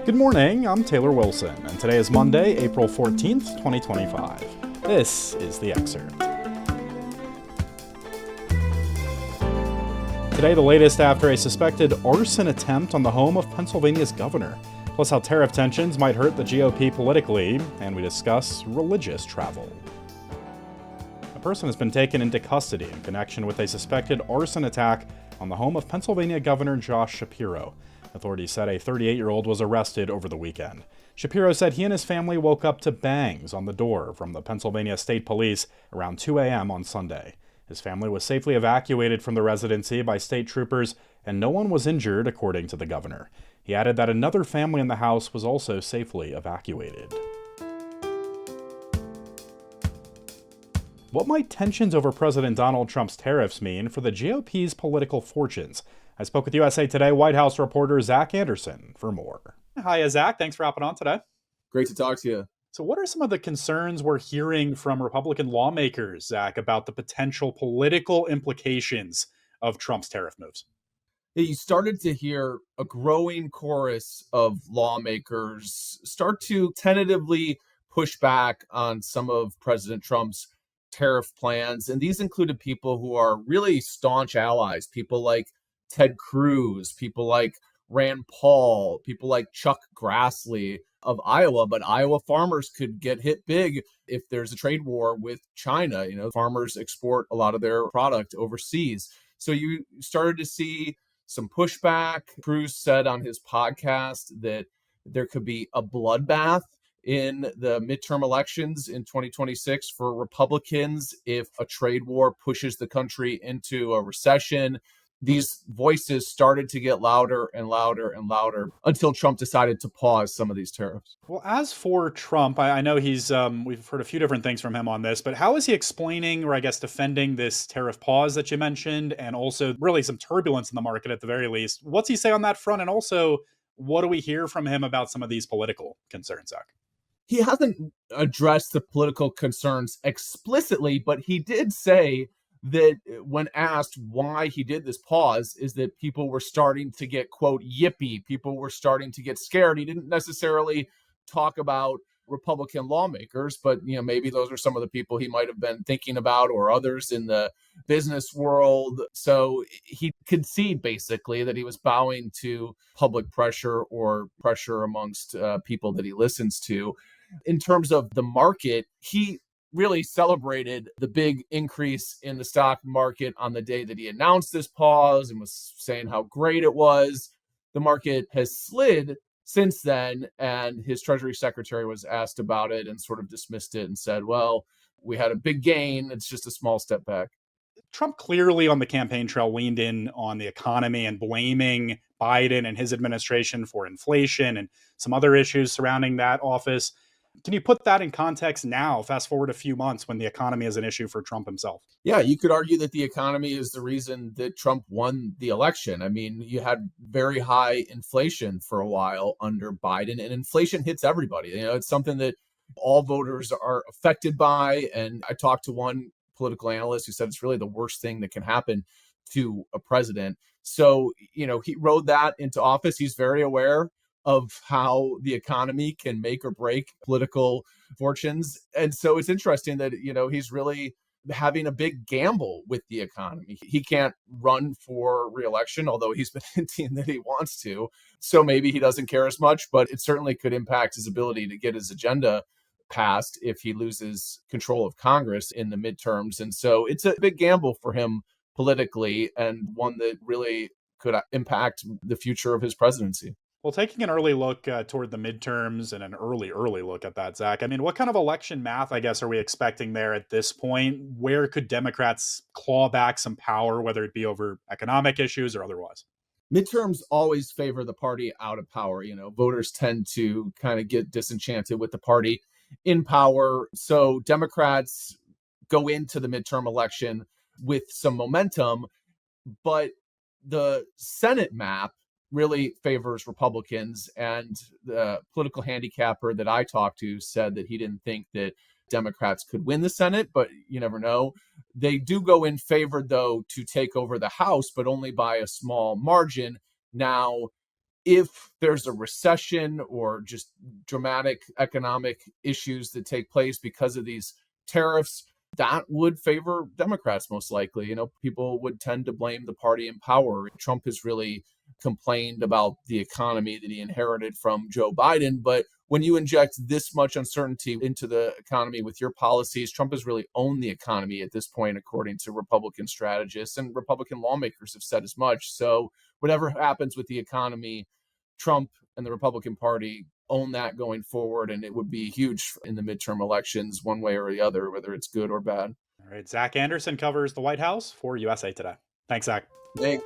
Good morning, I'm Taylor Wilson, and today is Monday, April 14th, 2025. This is the Excerpt. Today, the latest after a suspected arson attempt on the home of Pennsylvania's governor, plus how tariff tensions might hurt the GOP politically, and we discuss religious travel. A person has been taken into custody in connection with a suspected arson attack on the home of Pennsylvania Governor Josh Shapiro. Authorities said a 38-year-old was arrested over the weekend. Shapiro said he and his family woke up to bangs on the door from the Pennsylvania State Police around 2 a.m. on Sunday. His family was safely evacuated from the residency by state troopers, and no one was injured, according to the governor. He added that another family in the house was also safely evacuated. What might tensions over President Donald Trump's tariffs mean for the GOP's political fortunes? I spoke with USA Today White House reporter Zach Anderson for more. Hi, Zach. Thanks for hopping on today. Great to talk to you. So what are some of the concerns we're hearing from Republican lawmakers, Zach, about the potential political implications of Trump's tariff moves? You started to hear a growing chorus of lawmakers start to tentatively push back on some of President Trump's tariff plans. And these included people who are really staunch allies, people like Ted Cruz, people like Rand Paul, people like Chuck Grassley of Iowa. But Iowa farmers could get hit big if there's a trade war with China. You know, farmers export a lot of their product overseas. So you started to see some pushback. Cruz said on his podcast that there could be a bloodbath in the midterm elections in 2026 for Republicans if a trade war pushes the country into a recession. These voices started to get louder and louder and louder until Trump decided to pause some of these tariffs. Well, as for Trump, I know we've heard a few different things from him on this, but how is he explaining, or I guess defending, this tariff pause that you mentioned, and also really some turbulence in the market at the very least? What's he say on that front? And also, what do we hear from him about some of these political concerns, Zach? He hasn't addressed the political concerns explicitly, but he did say that when asked why he did this pause, is that people were starting to get, quote, yippy. People were starting to get scared. He didn't necessarily talk about Republican lawmakers, but maybe those are some of the people he might have been thinking about, or others in the business world. So he could see basically that he was bowing to public pressure or pressure amongst people that he listens to. In terms of the market, he really celebrated the big increase in the stock market on the day that he announced this pause and was saying how great it was. The market has slid since then, and his Treasury Secretary was asked about it and sort of dismissed it and said, well, we had a big gain. It's just a small step back. Trump clearly on the campaign trail leaned in on the economy and blaming Biden and his administration for inflation and some other issues surrounding that office. Can you put that in context now, fast forward a few months, when the economy is an issue for Trump himself? Yeah, you could argue that the economy is the reason that Trump won the election. I mean, you had very high inflation for a while under Biden, and inflation hits everybody. It's something that all voters are affected by. And I talked to one political analyst who said it's really the worst thing that can happen to a president. So, he rode that into office. He's very aware of how the economy can make or break political fortunes. And so it's interesting that, he's really having a big gamble with the economy. He can't run for re-election, although he's been hinting that he wants to. So maybe he doesn't care as much, but it certainly could impact his ability to get his agenda passed if he loses control of Congress in the midterms. And so it's a big gamble for him politically, and one that really could impact the future of his presidency. Well, taking an early look toward the midterms and an early look at that, Zach, I mean, what kind of election math, I guess, are we expecting there at this point? Where could Democrats claw back some power, whether it be over economic issues or otherwise? Midterms always favor the party out of power. Voters tend to kind of get disenchanted with the party in power. So Democrats go into the midterm election with some momentum, but the Senate map really favors Republicans. And the political handicapper that I talked to said that he didn't think that Democrats could win the Senate, but you never know. They do go in favored, though, to take over the House, but only by a small margin. Now, if there's a recession or just dramatic economic issues that take place because of these tariffs, that would favor Democrats most likely. People would tend to blame the party in power. Trump has really complained about the economy that he inherited from Joe Biden. But when you inject this much uncertainty into the economy with your policies, Trump has really owned the economy at this point, according to Republican strategists, and Republican lawmakers have said as much. So whatever happens with the economy, Trump and the Republican Party own that going forward, and it would be huge in the midterm elections, one way or the other, whether it's good or bad. All right, Zach Anderson covers the White House for USA Today. Thanks, Zach. Thanks.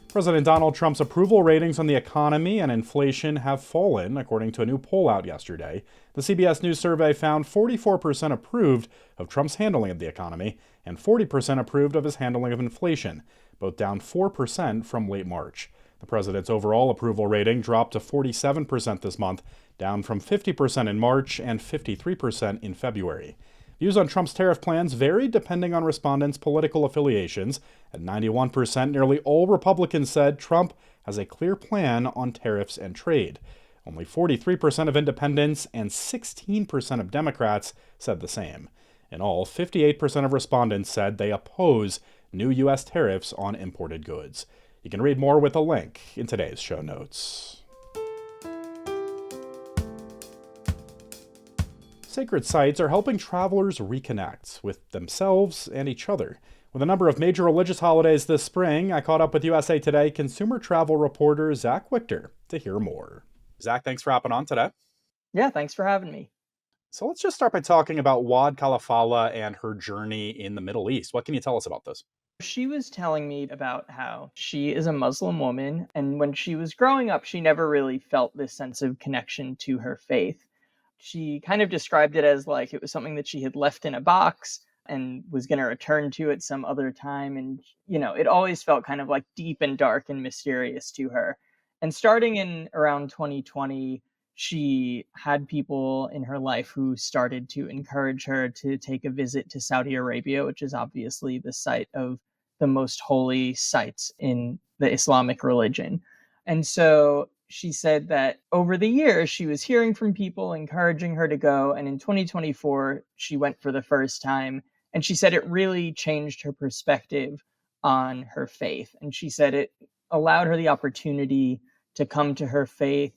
President Donald Trump's approval ratings on the economy and inflation have fallen, according to a new poll out yesterday. The CBS News survey found 44% approved of Trump's handling of the economy and 40% approved of his handling of inflation, both down 4% from late March. The president's overall approval rating dropped to 47% this month, down from 50% in March and 53% in February. Views on Trump's tariff plans varied depending on respondents' political affiliations. At 91%, nearly all Republicans said Trump has a clear plan on tariffs and trade. Only 43% of independents and 16% of Democrats said the same. In all, 58% of respondents said they oppose new U.S. tariffs on imported goods. You can read more with a link in today's show notes. Sacred sites are helping travelers reconnect with themselves and each other. With a number of major religious holidays this spring, I caught up with USA Today consumer travel reporter Zach Wichter to hear more. Zach, thanks for hopping on today. Yeah, thanks for having me. So let's just start by talking about Wad Khalafala and her journey in the Middle East. What can you tell us about this? She was telling me about how she is a Muslim woman, and when she was growing up, she never really felt this sense of connection to her faith. She kind of described it as like it was something that she had left in a box and was going to return to at some other time. And, it always felt kind of like deep and dark and mysterious to her. And starting in around 2020, she had people in her life who started to encourage her to take a visit to Saudi Arabia, which is obviously the site of the most holy sites in the Islamic religion. And so she said that over the years, she was hearing from people encouraging her to go. And in 2024, she went for the first time. And she said it really changed her perspective on her faith. And she said it allowed her the opportunity to come to her faith,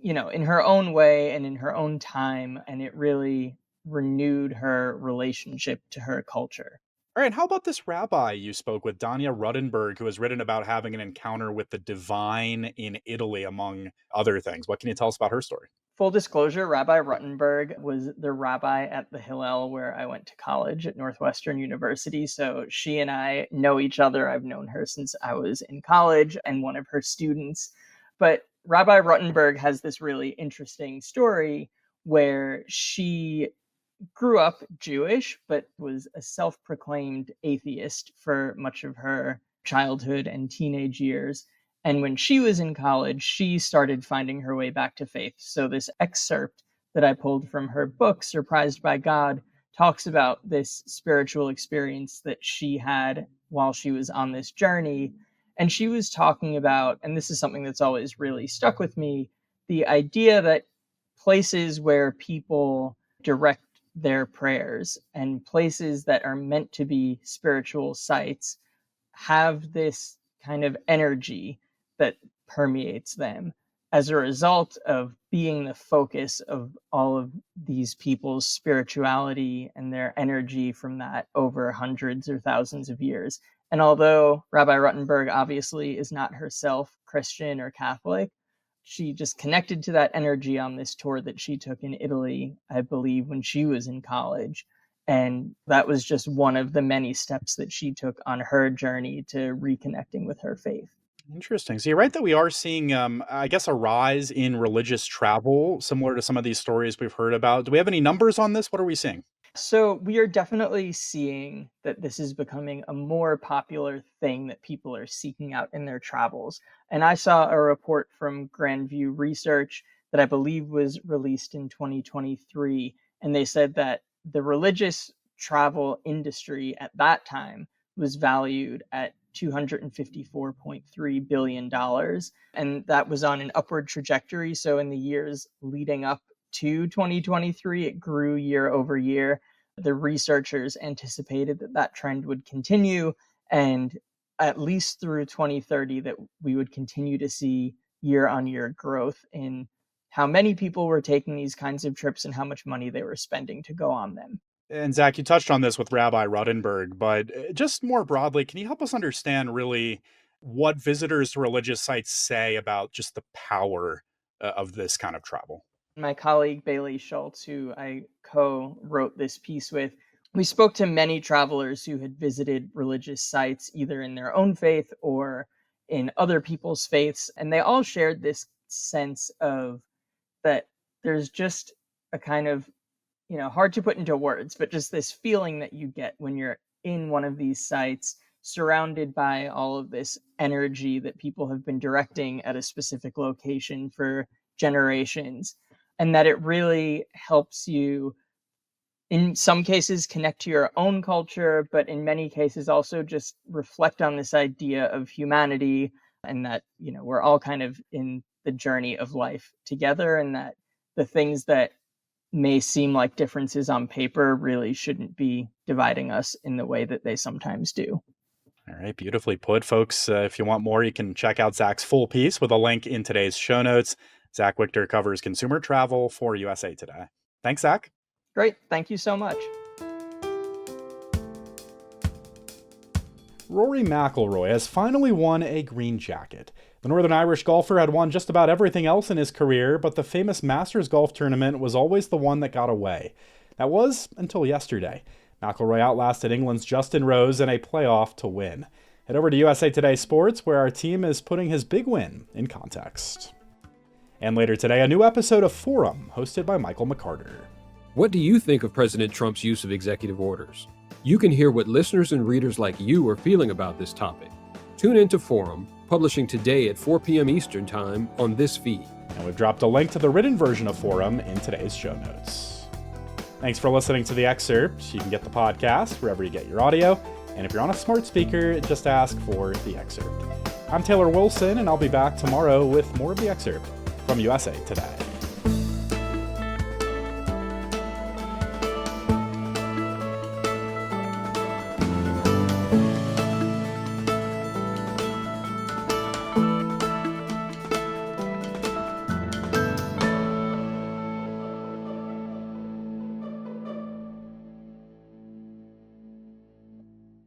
in her own way and in her own time. And it really renewed her relationship to her culture. All right, how about this rabbi you spoke with, Danya Ruddenberg, who has written about having an encounter with the divine in Italy, among other things? What can you tell us about her story? Full disclosure, Rabbi Ruttenberg was the rabbi at the Hillel where I went to college at Northwestern University. So she and I know each other. I've known her since I was in college and one of her students. But Rabbi Ruttenberg has this really interesting story where she grew up Jewish, but was a self-proclaimed atheist for much of her childhood and teenage years. And when she was in college, she started finding her way back to faith. So this excerpt that I pulled from her book, Surprised by God, talks about this spiritual experience that she had while she was on this journey. And she was talking about, and this is something that's always really stuck with me, the idea that places where people direct their prayers and places that are meant to be spiritual sites have this kind of energy that permeates them as a result of being the focus of all of these people's spirituality and their energy from that over hundreds or thousands of years. And although Rabbi Ruttenberg obviously is not herself Christian or Catholic, she just connected to that energy on this tour that she took in Italy, I believe, when she was in college. And that was just one of the many steps that she took on her journey to reconnecting with her faith. Interesting. So you're right that we are seeing, I guess, a rise in religious travel, similar to some of these stories we've heard about. Do we have any numbers on this? What are we seeing? So we are definitely seeing that this is becoming a more popular thing that people are seeking out in their travels. And I saw a report from Grandview Research that I believe was released in 2023. And they said that the religious travel industry at that time was valued at $254.3 billion. And that was on an upward trajectory. So in the years leading up to 2023, it grew year over year. The researchers anticipated that that trend would continue, and at least through 2030, that we would continue to see year-on-year growth in how many people were taking these kinds of trips and how much money they were spending to go on them. And Zach, you touched on this with Rabbi Ruttenberg, but just more broadly, can you help us understand really what visitors to religious sites say about just the power of this kind of travel? My colleague Bailey Schultz, who I co-wrote this piece with, we spoke to many travelers who had visited religious sites, either in their own faith or in other people's faiths, and they all shared this sense of that there's just a kind of, hard to put into words, but just this feeling that you get when you're in one of these sites, surrounded by all of this energy that people have been directing at a specific location for generations, and that it really helps you, in some cases, connect to your own culture, but in many cases also just reflect on this idea of humanity, and that, we're all kind of in the journey of life together, and that the things that may seem like differences on paper really shouldn't be dividing us in the way that they sometimes do. All right, beautifully put, folks. If you want more, you can check out Zach's full piece with a link in today's show notes. Zach Wichter covers consumer travel for USA Today. Thanks, Zach. Great. Thank you so much. Rory McIlroy has finally won a green jacket. The Northern Irish golfer had won just about everything else in his career, but the famous Masters golf tournament was always the one that got away. That was until yesterday. McIlroy outlasted England's Justin Rose in a playoff to win. Head over to USA Today Sports, where our team is putting his big win in context. And later today, a new episode of Forum, hosted by Michael McCarter. What do you think of President Trump's use of executive orders? You can hear what listeners and readers like you are feeling about this topic. Tune into Forum, publishing today at 4 p.m. Eastern Time on this feed. And we've dropped a link to the written version of Forum in today's show notes. Thanks for listening to The Excerpt. You can get the podcast wherever you get your audio. And if you're on a smart speaker, just ask for The Excerpt. I'm Taylor Wilson, and I'll be back tomorrow with more of The Excerpt from USA Today.